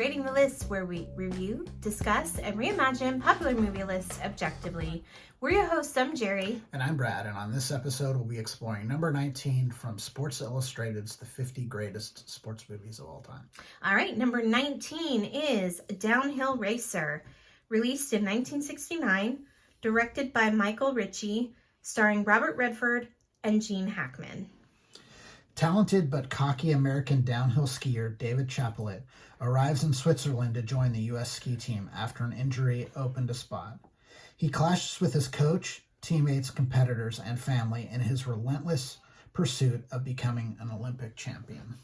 Rating the List, where we review, discuss, and reimagine popular movie lists objectively. We're your hosts. I'm Jerry. And I'm Brad, and on this episode we'll be exploring number 19 from Sports Illustrated's The 50 Greatest Sports Movies of All Time. All right, number 19 is Downhill Racer, released in 1969, directed by Michael Ritchie, starring Robert Redford and Gene Hackman. Talented but cocky American downhill skier David Chapelet arrives in Switzerland to join the U.S. ski team after an injury opened a spot. He clashes with his coach, teammates, competitors, and family in his relentless pursuit of becoming an Olympic champion.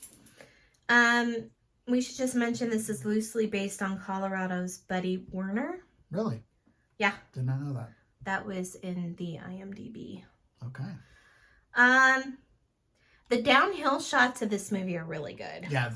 We should just mention this is loosely based on Colorado's Buddy Werner. Really? Yeah. Did not know that. That was in the IMDb. Okay. The downhill shots of this movie are really good. Yeah,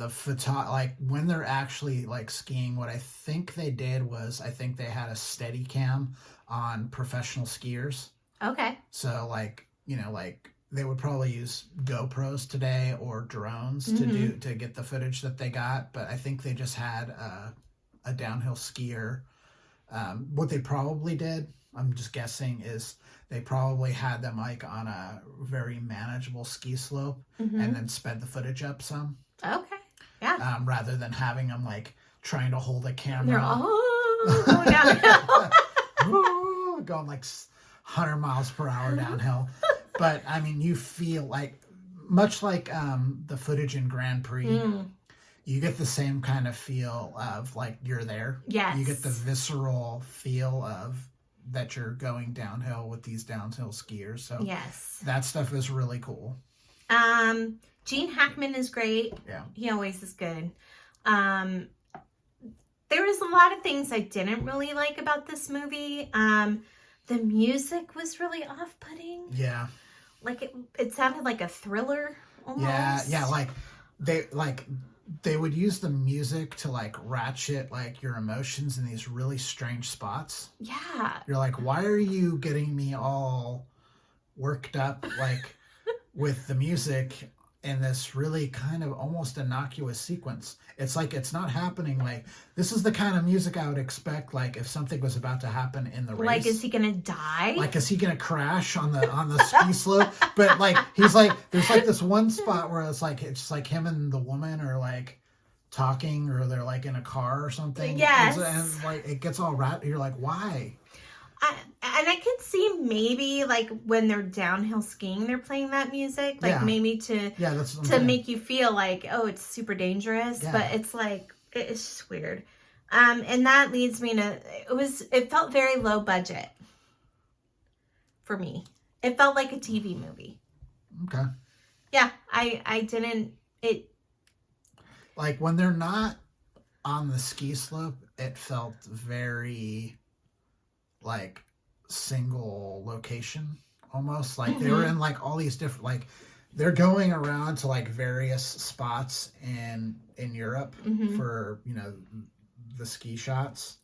like when they're actually like skiing, what I think they did was I think they had a steady cam on professional skiers. Okay. So like, like they would probably use GoPros today or drones to get the footage that they got, but I think they just had a downhill skier. What they probably did, I'm just guessing, is they probably had them like on a very manageable ski slope and then sped the footage up some. Okay. Yeah. Rather than having them like trying to hold a camera. They're all going downhill. Going like 100 miles per hour downhill. But I mean, you feel like, much like the footage in Grand Prix, you get the same kind of feel of like you're there. Yes. You get the visceral feel of that you're going downhill with these downhill skiers. So yes, that stuff is really cool. Gene Hackman is great. Yeah. He always is good. There was a lot of things I didn't really like about this movie. The music was really off-putting. Yeah. Like it sounded like a thriller almost. Yeah, like they would use the music to like ratchet like your emotions in these really strange spots. Yeah. You're like, why are you getting me all worked up like with the music in this really kind of almost innocuous sequence? It's like it's not happening. Like this is the kind of music I would expect like if something was about to happen in the race. Like, is he gonna die? Like, is he gonna crash on the ski slope? But like he's like, there's like this one spot where it's like him and the woman are like talking, or they're like in a car or something. Yes. And like it gets all You're like, why? And I could see maybe like when they're downhill skiing, they're playing that music, like maybe to make you feel like, oh, it's super dangerous. Yeah. But it's like it's just weird. And that leads me to it felt very low budget for me. It felt like a TV movie. Okay. Yeah, I didn't like when they're not on the ski slope. It felt very like single location almost, like they were in like all these different, like they're going around to like various spots in Europe for the ski shots,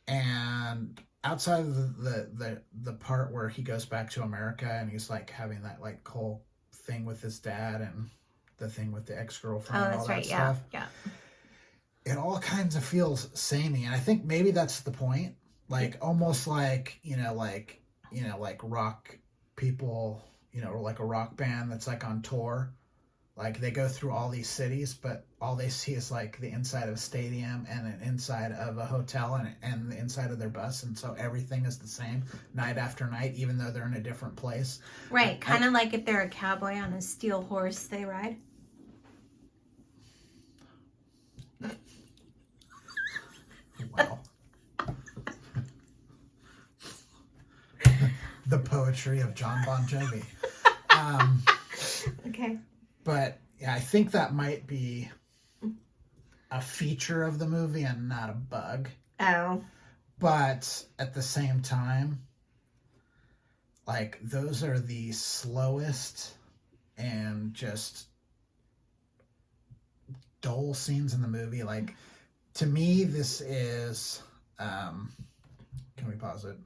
and outside of the part where he goes back to America and he's like having that like whole thing with his dad and the thing with the ex-girlfriend and all that stuff. Yeah, it all kinds of feels samey, and I think maybe that's the point. Like almost like like rock people, or like a rock band that's like on tour. Like they go through all these cities, but all they see is like the inside of a stadium and an inside of a hotel and the inside of their bus, and so everything is the same night after night, even though they're in a different place. Right, kind of like if they're a cowboy on a steel horse they ride. Wow. The poetry of John Bon Jovi. Okay. But yeah, I think that might be a feature of the movie and not a bug. Oh. But at the same time, like those are the slowest and just dull scenes in the movie. Like to me, this is can we pause it?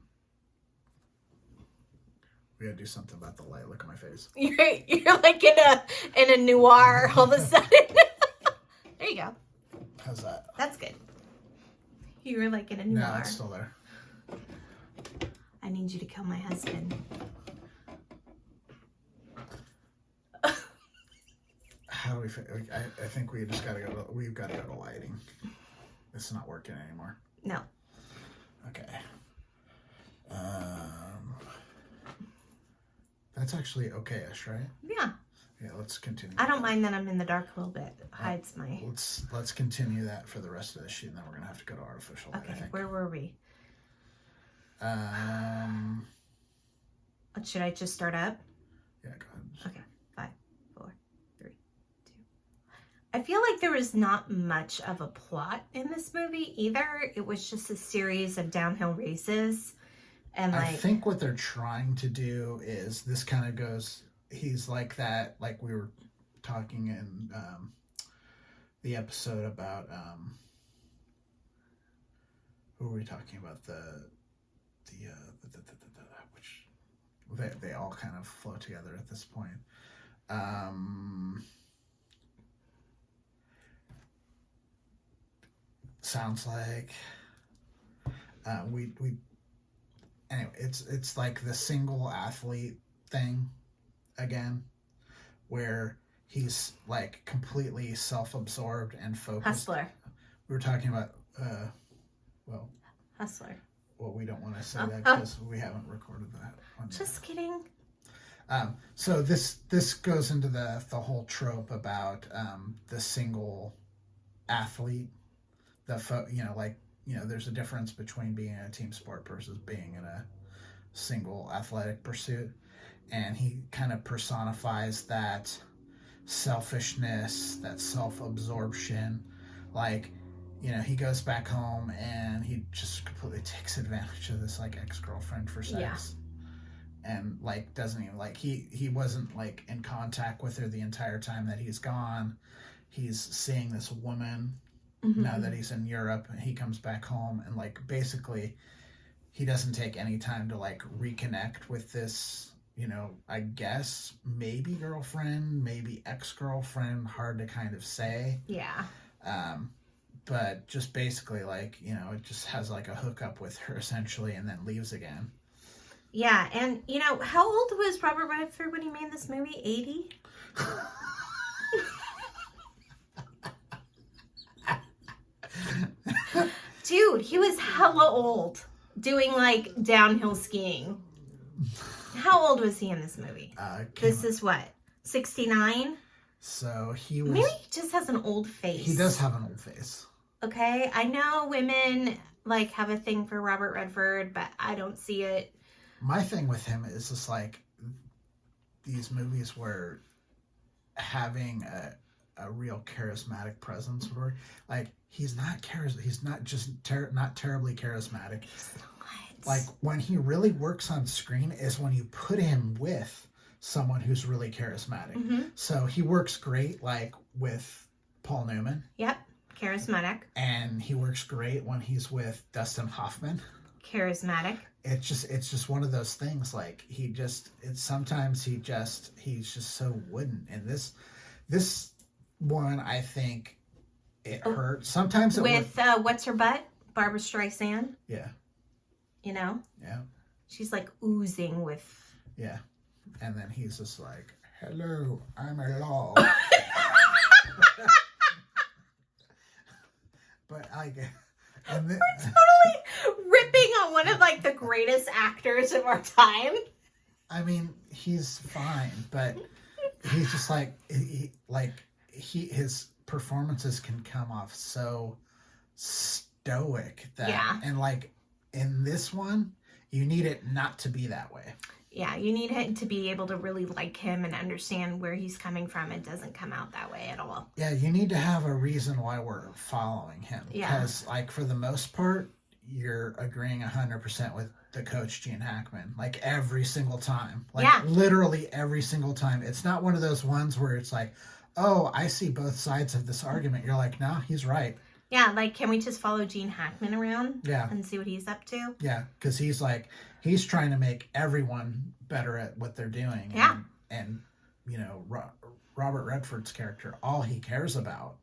We gotta do something about the light. Look at my face. You're like in a noir all of a sudden. There you go. How's that? That's good. You were like in a noir. No, it's still there. I need you to kill my husband. How do we? I think we just gotta go. We've got to go to lighting. It's not working anymore. No. Okay. That's actually okay-ish, right? Yeah. Yeah. Let's continue. I don't mind that I'm in the dark a little bit. It hides my. Let's continue that for the rest of the shoot, and then we're gonna have to go to artificial light. Okay. I think. Where were we? Should I just start up? Yeah. Go ahead. Okay. 5, 4, 3, 2. I feel like there was not much of a plot in this movie either. It was just a series of downhill races. And like, I think what they're trying to do is this kind of goes, he's like that, like we were talking in the episode about, who were we talking about? Which they all kind of flow together at this point. Sounds like we anyway, it's like the single athlete thing again, where he's like completely self-absorbed and focused. Hustler. We were talking about Hustler. Well, we don't want to say that because we haven't recorded that one yet. Just kidding. So this goes into the whole trope about the single athlete, there's a difference between being in a team sport versus being in a single athletic pursuit. And he kind of personifies that selfishness, that self-absorption. Like, he goes back home and he just completely takes advantage of this like ex-girlfriend for sex. Yeah. And like doesn't even like he wasn't like in contact with her the entire time that he's gone. He's seeing this woman. Mm-hmm. Now that he's in Europe, he comes back home and like basically he doesn't take any time to like reconnect with this, I guess maybe girlfriend, maybe ex-girlfriend, hard to kind of say. Yeah. But just basically like, it just has like a hookup with her essentially and then leaves again. Yeah, and how old was Robert Redford when he made this movie? 80? Dude, he was hella old doing like downhill skiing. How old was he in this movie? This is what? 69? So he was... Maybe he just has an old face. He does have an old face. Okay, I know women like have a thing for Robert Redford, but I don't see it. My thing with him is just like these movies where having a real charismatic presence, where like he's not just not terribly charismatic. He's not. Like when he really works on screen is when you put him with someone who's really charismatic. Mm-hmm. So he works great like with Paul Newman. Yep, charismatic. And he works great when he's with Dustin Hoffman. Charismatic. It's just one of those things. Like sometimes he's just so wooden. And this one, I think it hurt. Sometimes with what's her butt? Barbara Streisand. Yeah. Yeah. She's like oozing with. Yeah. And then he's just like, "Hello, I'm a law." But and we're totally ripping on one of like the greatest actors of our time. I mean, he's fine, but he's just like his performances can come off so stoic that, and like in this one, you need it not to be that way. Yeah, you need him to be able to really like him and understand where he's coming from. It doesn't come out that way at all. Yeah, you need to have a reason why we're following him. Yeah. Because, like, for the most part, you're agreeing 100% with the coach, Gene Hackman. Like, every single time. Like, literally every single time. It's not one of those ones where it's like, oh, I see both sides of this argument. You're like, no, he's right. Yeah, like, can we just follow Gene Hackman around? Yeah. And see what he's up to? Yeah, because he's trying to make everyone better at what they're doing. Yeah. And Robert Redford's character, all he cares about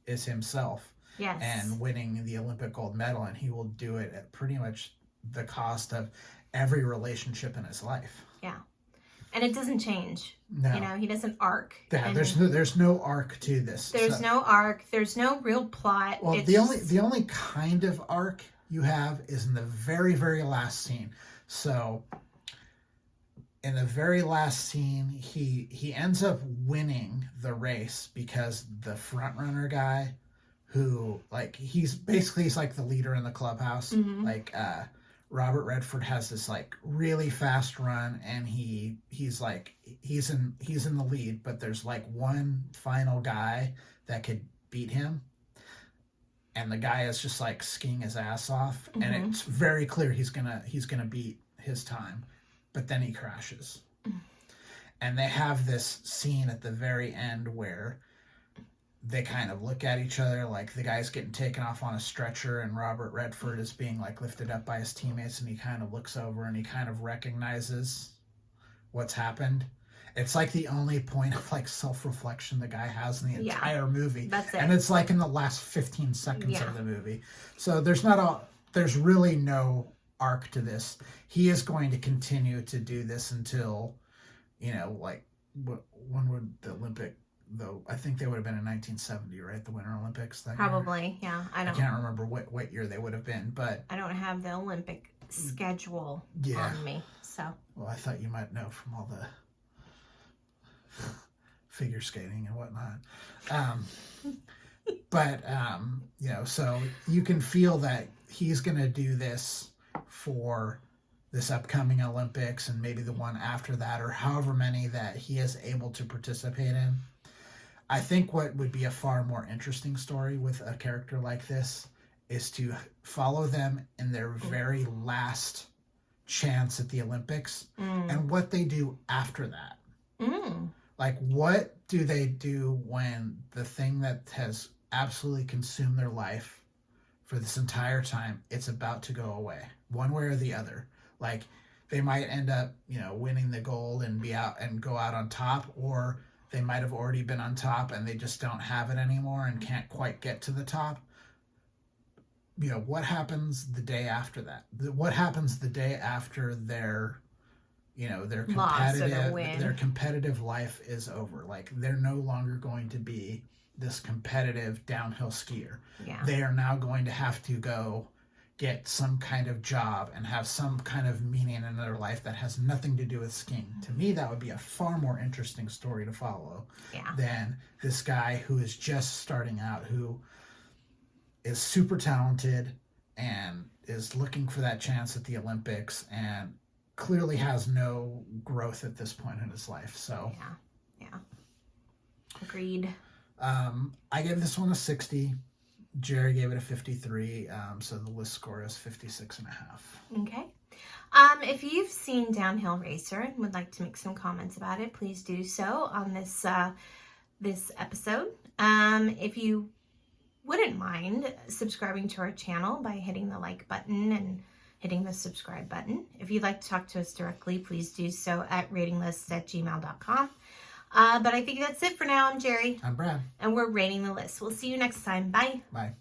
is himself. Yes. And winning the Olympic gold medal, and he will do it at pretty much the cost of every relationship in his life. Yeah. And it doesn't change. No. You know, he doesn't arc. Yeah, there's no arc to this. There's no arc. There's no real plot. Well, the only kind of arc you have is in the very, very last scene. So in the very last scene, he ends up winning the race because the front runner guy, who like he's like the leader in the clubhouse. Mm-hmm. Like Robert Redford has this like really fast run, and he's in the lead, but there's like one final guy that could beat him. And the guy is just like skiing his ass off, mm-hmm. and it's very clear he's gonna beat his time, but then he crashes. Mm-hmm. And they have this scene at the very end where they kind of look at each other, like the guy's getting taken off on a stretcher, and Robert Redford is being like lifted up by his teammates, and he kind of looks over and he kind of recognizes what's happened. It's like the only point of like self-reflection the guy has in the entire movie. That's it. And it's like in the last 15 seconds of the movie. So there's really no arc to this. He is going to continue to do this until, you know, like when would the Olympic, though I think they would have been in 1970, right? The Winter Olympics that Probably, year. Yeah. I can't remember what year they would have been, but I don't have the Olympic schedule on me. So well, I thought you might know from all the figure skating and whatnot. But you know, so you can feel that he's going to do this for this upcoming Olympics and maybe the one after that, or however many that he is able to participate in. I think what would be a far more interesting story with a character like this is to follow them in their very last chance at the Olympics and what they do after that. Like, what do they do when the thing that has absolutely consumed their life for this entire time, it's about to go away, one way or the other? Like, they might end up, you know, winning the gold and be out and go out on top, or they might have already been on top and they just don't have it anymore and can't quite get to the top. You know, what happens the day after that? What happens the day after their, you know, their competitive life is over? Like, they're no longer going to be this competitive downhill skier. Yeah. They are now going to have to go get some kind of job and have some kind of meaning in their life that has nothing to do with skiing. To me, that would be a far more interesting story to follow than this guy who is just starting out, who is super talented and is looking for that chance at the Olympics and clearly has no growth at this point in his life. So yeah. Agreed. I gave this one a 60. Jerry gave it a 53, so the list score is 56.5. Okay. If you've seen Downhill Racer and would like to make some comments about it, please do so on this episode. If you wouldn't mind subscribing to our channel by hitting the like button and hitting the subscribe button. If you'd like to talk to us directly, please do so at ratinglists@gmail.com. But I think that's it for now. I'm Jerry. I'm Brad. And we're Rating the List. We'll see you next time. Bye. Bye.